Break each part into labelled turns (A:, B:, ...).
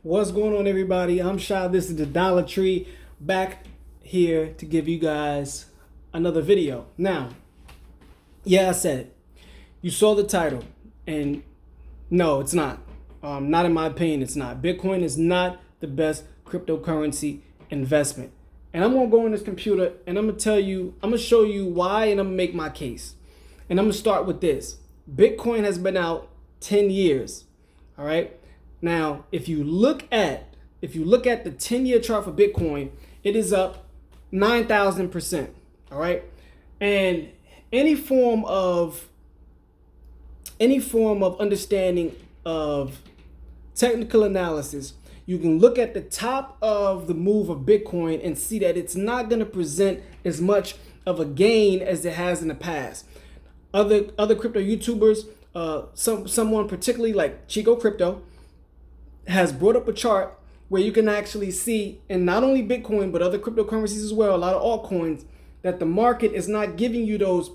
A: What's going on, everybody? I'm Shy. This is the Dollar.Tree, back here to give you guys another video. Now, yeah, I said it. You saw the title, and no, it's not. Not in my opinion, it's not. Bitcoin is not the best cryptocurrency investment. And I'm gonna go on this computer and I'm gonna show you why, and I'm gonna make my case. And I'm gonna start with this. Bitcoin has been out 10 years. All right. Now, if you look at the 10-year chart for Bitcoin, it is up 9,000%. All right. And any form of understanding of technical analysis, you can look at the top of the move of Bitcoin and see that it's not going to present as much of a gain as it has in the past. Other crypto YouTubers, someone particularly like Chico Crypto, has brought up a chart where you can actually see, and not only Bitcoin but other cryptocurrencies as well, a lot of altcoins, that the market is not giving you those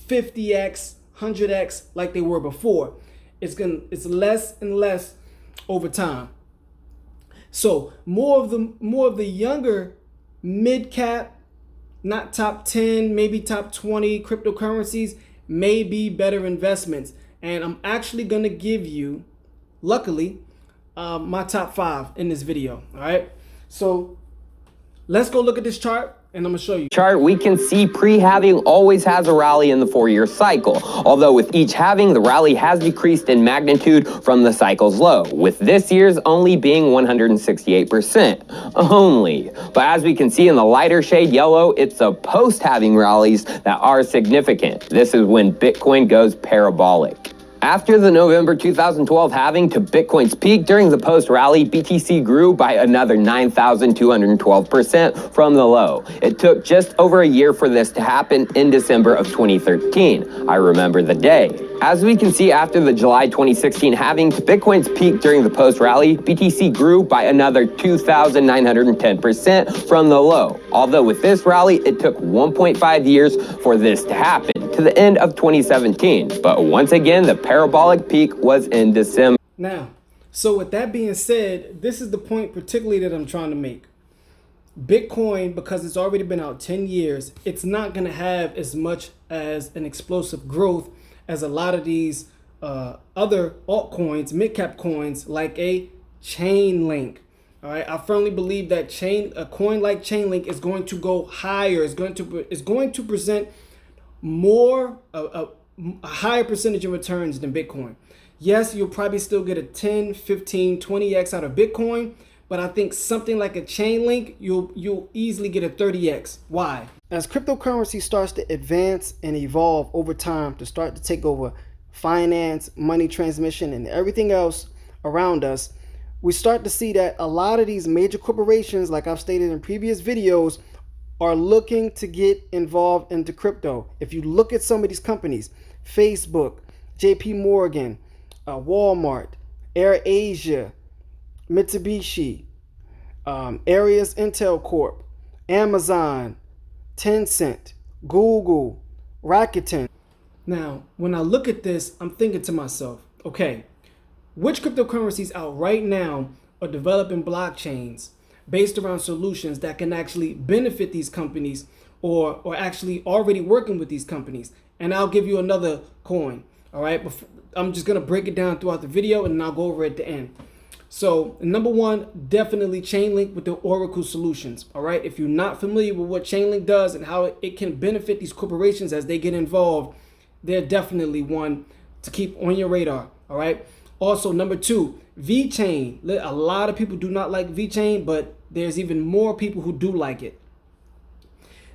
A: 50x, 100x like they were before. It's less and less over time. So more of the younger mid cap, not top 10, maybe top 20 cryptocurrencies may be better investments. And I'm actually gonna give you, luckily, my top 5 in this video. All right, so let's go look at this chart and I'm gonna show you.
B: Chart, we can see pre-halving always has a rally in the 4-year cycle, although with each halving the rally has decreased in magnitude from the cycle's low, with this year's only being 168% only. But as we can see in the lighter shade yellow, it's the post-halving rallies that are significant. This is when Bitcoin goes parabolic. After the November 2012 halving to Bitcoin's peak during the post-rally, BTC grew by another 9,212% from the low. It took just over a year for this to happen in December of 2013. I remember the day. As we can see, after the July 2016 halving to Bitcoin's peak during the post-rally, BTC grew by another 2,910% from the low. Although with this rally, it took 1.5 years for this to happen, to the end of 2017. But once again, the parabolic peak was in December.
A: Now, so with that being said, this is the point particularly that I'm trying to make. Bitcoin, because it's already been out 10 years, it's not going to have as much as an explosive growth as a lot of these other altcoins, mid-cap coins, like a Chainlink. All right, I firmly believe that a coin like Chainlink is going to go higher. It's going to present more a higher percentage of returns than Bitcoin. Yes, you'll probably still get a 10, 15, 20x out of Bitcoin, but I think something like a Chainlink, you'll easily get a 30x. Why? As cryptocurrency starts to advance and evolve over time to start to take over finance, money transmission, and everything else around us, we start to see that a lot of these major corporations, like I've stated in previous videos, are looking to get involved into crypto. If you look at some of these companies, Facebook, JP Morgan, Walmart, AirAsia, Mitsubishi, Arias Intel Corp, Amazon, Tencent, Google, Rakuten. Now, when I look at this, I'm thinking to myself, okay, which cryptocurrencies out right now are developing blockchains based around solutions that can actually benefit these companies, or actually already working with these companies? And I'll give you another coin. All right, I'm just gonna break it down throughout the video and I'll go over it at the end. So number one, definitely Chainlink with the Oracle solutions. All right, if you're not familiar with what Chainlink does and how it can benefit these corporations as they get involved, they're definitely one to keep on your radar. All right. Also, number two, VeChain. A lot of people do not like VeChain, but there's even more people who do like it.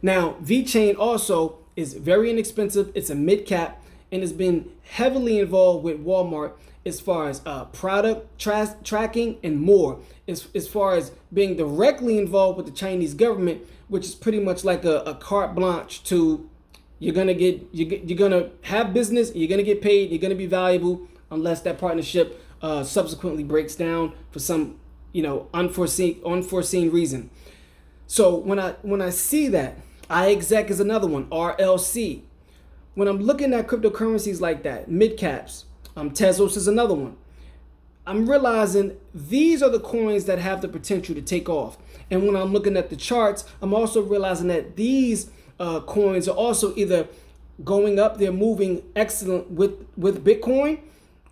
A: Now, VeChain also is very inexpensive. It's a mid cap and has been heavily involved with Walmart as far as product tracking and more. As far as being directly involved with the Chinese government, which is pretty much like a carte blanche to you're gonna have business, you're gonna get paid, you're gonna be valuable, unless that partnership subsequently breaks down for some unforeseen reason. So when I see that, iExec is another one, RLC. When I'm looking at cryptocurrencies like that, mid caps, Tezos is another one. I'm realizing these are the coins that have the potential to take off. And when I'm looking at the charts, I'm also realizing that these coins are also either going up, they're moving excellent with Bitcoin,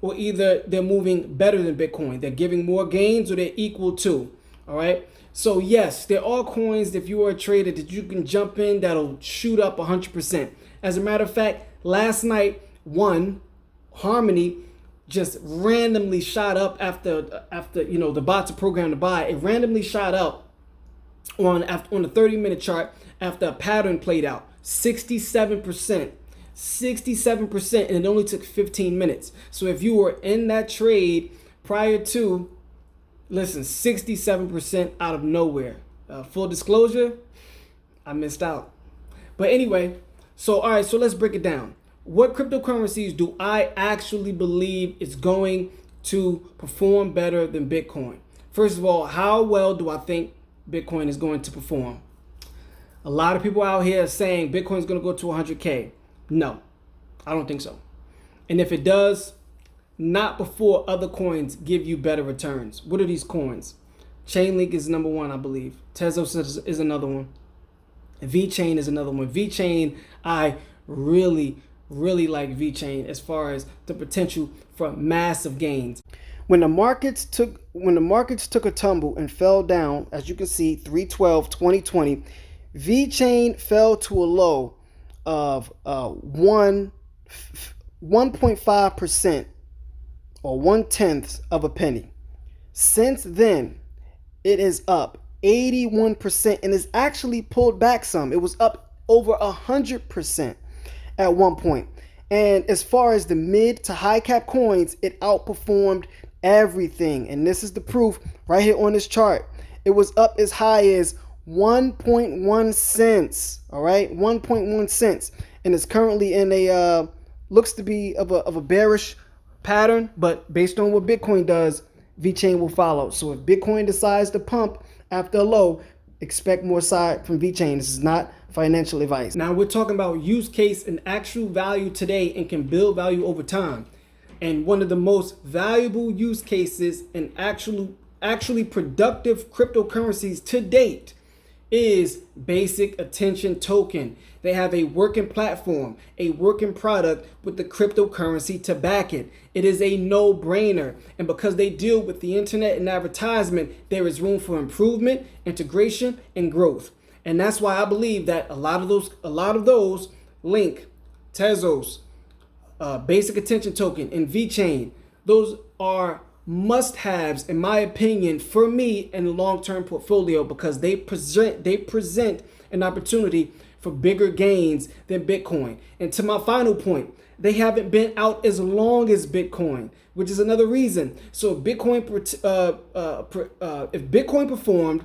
A: or either they're moving better than Bitcoin. They're giving more gains or they're equal to. All right. So yes, there are coins, if you are a trader, that you can jump in that'll shoot up 100%. As a matter of fact, last night, Harmony just randomly shot up after the bots are programmed to buy. It randomly shot up on the 30-minute chart after a pattern played out. 67%. 67%, and it only took 15 minutes. So if you were in that trade prior to, listen, 67% out of nowhere. Full disclosure, I missed out. But anyway, all right, so let's break it down. What cryptocurrencies do I actually believe is going to perform better than Bitcoin? First of all, how well do I think Bitcoin is going to perform? A lot of people out here are saying Bitcoin is going to go to 100K. No, I don't think so. And if it does, not before other coins give you better returns. What are these coins? Chainlink is number one, I believe. Tezos is another one. VeChain is another one. VeChain, I really like VeChain as far as the potential for massive gains. When the markets took a tumble and fell down, as you can see, 3/12/2020, VeChain fell to a low of 1.5% or 1/10 of a penny. Since then, it is up 81% and is actually pulled back some. It was up over 100% at one point. And as far as the mid to high cap coins, it outperformed everything. And this is the proof right here on this chart. It was up as high as 1.1 cents. All right, 1.1 cents, and it's currently in a looks to be of a bearish pattern. But based on what Bitcoin does, VeChain will follow. So if Bitcoin decides to pump after a low, expect more side from VeChain. This is not financial advice. Now we're talking about use case and actual value today, and can build value over time. And one of the most valuable use cases and actually productive cryptocurrencies to date is Basic Attention Token. They have a working platform, a working product with the cryptocurrency to back it. It is a no-brainer. And because they deal with the internet and advertisement, there is room for improvement, integration, and growth. And that's why I believe that a lot of those Link, Tezos, Basic Attention Token, and VeChain, those are must-haves in my opinion for me in the long-term portfolio, because they present an opportunity for bigger gains than Bitcoin. And to my final point, they haven't been out as long as Bitcoin, which is another reason. So if Bitcoin performed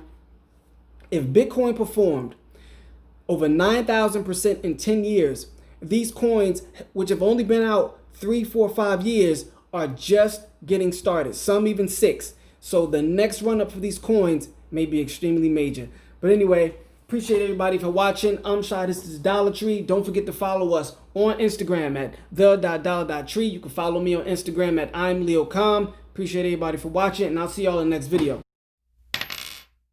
A: over 9,000% in 10 years, these coins, which have only been out 3, 4, 5 years, are just getting started, some even 6. So the next run up for these coins may be extremely major. But anyway, appreciate everybody for watching. I'm Shy, this is Dollar.Tree. Don't forget to follow us on Instagram at The.Dollar.Tree. You can follow me on Instagram at I'm Leo Com. Appreciate everybody for watching, and I'll see y'all in the next video.